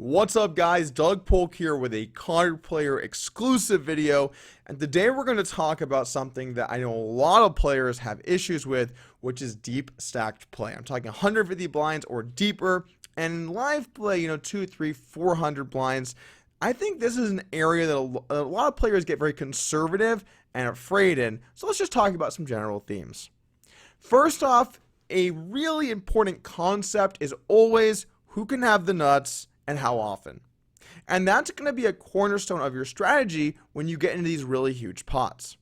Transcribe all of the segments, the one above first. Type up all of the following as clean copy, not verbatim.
What's up, guys? Doug Polk here with a CardPlayer exclusive video, and today we're going to talk about something that I know a lot of players have issues with, which is deep stacked play. I'm talking 150 blinds or deeper, and in live play, 2, 3, 400 blinds. I think this is an area that a lot of players get very conservative and afraid in, so let's just talk about some general themes. First off, a really important concept is always who can have the nuts and how often. And that's going to be a cornerstone of your strategy when you get into these really huge pots.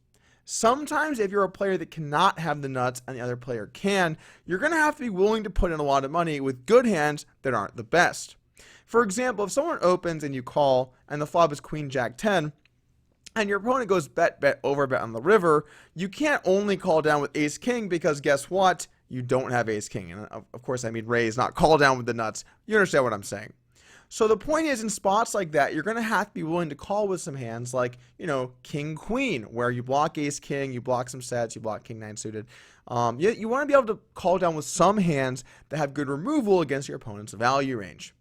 Sometimes if you're a player that cannot have the nuts and the other player can, you're going to have to be willing to put in a lot of money with good hands that aren't the best. For example, if someone opens and you call and the flop is queen jack 10 and your opponent goes bet over bet on the river, you can't only call down with ace king because guess what? You don't have ace king. And of course I mean raise, not call down with the nuts. You understand what I'm saying. So the point is, in spots like that, you're going to have to be willing to call with some hands like, king, queen, where you block ace, king, you block some sets, you block king, 9 suited. You want to be able to call down with some hands that have good removal against your opponent's value range.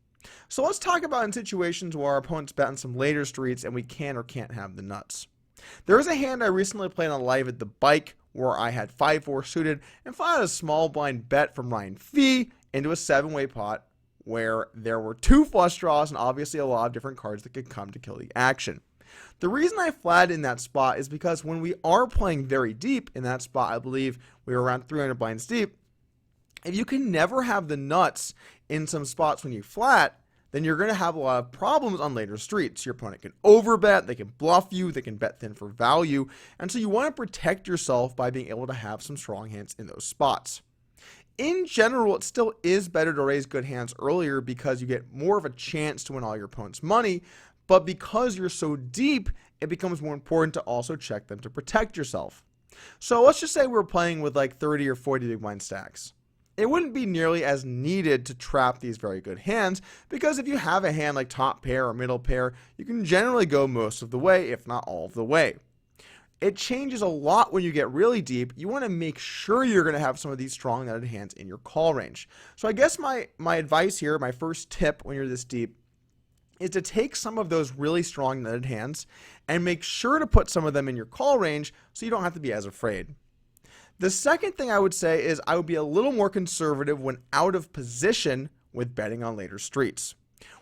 So let's talk about in situations where our opponent's bet on some later streets and we can or can't have the nuts. There is a hand I recently played on live at the bike where I had 5-4 suited and followed a small blind bet from Ryan Fee into a 7-way pot, where there were 2 flush draws and obviously a lot of different cards that could come to kill the action. The reason I flatted in that spot is because when we are playing very deep in that spot, I believe we were around 300 blinds deep, if you can never have the nuts in some spots when you flat, then you're going to have a lot of problems on later streets. Your opponent can overbet, they can bluff you, they can bet thin for value, and so you want to protect yourself by being able to have some strong hands in those spots. In general, it still is better to raise good hands earlier because you get more of a chance to win all your opponent's money, but because you're so deep, it becomes more important to also check them to protect yourself. So let's just say we're playing with like 30 or 40 big blind stacks. It wouldn't be nearly as needed to trap these very good hands because if you have a hand like top pair or middle pair, you can generally go most of the way, if not all of the way. It changes a lot when you get really deep. You want to make sure you're going to have some of these strong nutted hands in your call range. So I guess my advice here, my first tip when you're this deep, is to take some of those really strong nutted hands and make sure to put some of them in your call range so you don't have to be as afraid. The second thing I would say is I would be a little more conservative when out of position with betting on later streets.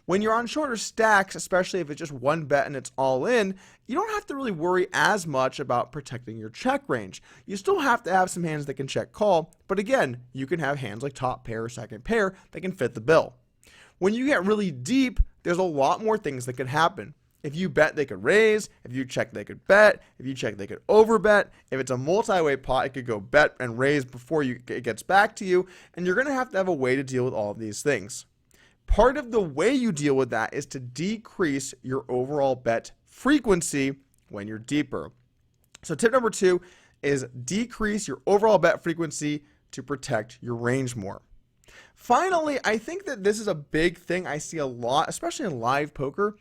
When you're on shorter stacks, especially if it's just one bet and it's all in, you don't have to really worry as much about protecting your check range. You still have to have some hands that can check call, but again, you can have hands like top pair or second pair that can fit the bill. When you get really deep, there's a lot more things that could happen. If you bet, they could raise. If you check, they could bet. If you check, they could overbet. If it's a multi-way pot, it could go bet and raise before it gets back to you, and you're going to have a way to deal with all of these things. Part of the way you deal with that is to decrease your overall bet frequency when you're deeper. So tip number 2 is decrease your overall bet frequency to protect your range more. Finally, I think that this is a big thing I see a lot, especially in live poker.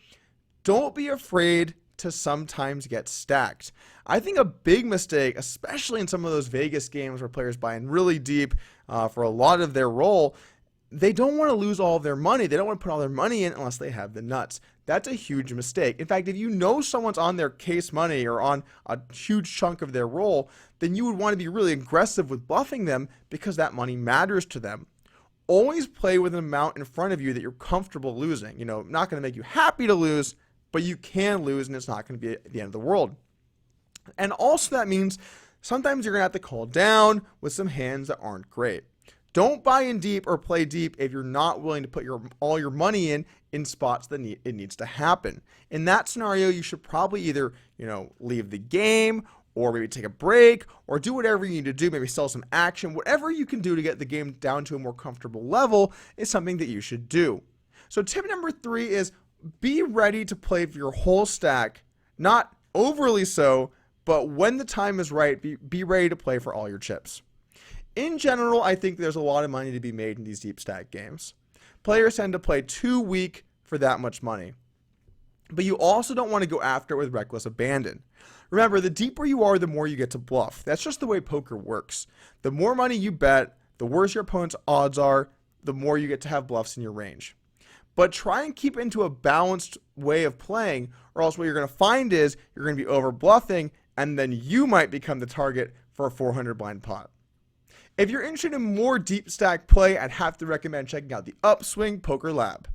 Don't be afraid to sometimes get stacked. I think a big mistake, especially in some of those Vegas games where players buy in really deep for a lot of their roll, they don't want to lose all of their money. They don't want to put all their money in unless they have the nuts. That's a huge mistake. In fact, if you know someone's on their case money or on a huge chunk of their roll, then you would want to be really aggressive with bluffing them because that money matters to them. Always play with an amount in front of you that you're comfortable losing. Not going to make you happy to lose, but you can lose and it's not going to be the end of the world. And also that means sometimes you're going to have to call down with some hands that aren't great. Don't buy in deep or play deep if you're not willing to put all your money in spots that it needs to happen. In that scenario, you should probably either, leave the game or maybe take a break or do whatever you need to do, maybe sell some action. Whatever you can do to get the game down to a more comfortable level is something that you should do. So tip number 3 is be ready to play for your whole stack, not overly so, but when the time is right, be ready to play for all your chips. In general, I think there's a lot of money to be made in these deep stack games. Players tend to play too weak for that much money. But you also don't want to go after it with reckless abandon. Remember, the deeper you are, the more you get to bluff. That's just the way poker works. The more money you bet, the worse your opponent's odds are, the more you get to have bluffs in your range. but try and keep it into a balanced way of playing, or else what you're going to find is you're going to be over bluffing, and then you might become the target for a 400 blind pot. If you're interested in more deep stack play, I'd have to recommend checking out the Upswing Poker Lab.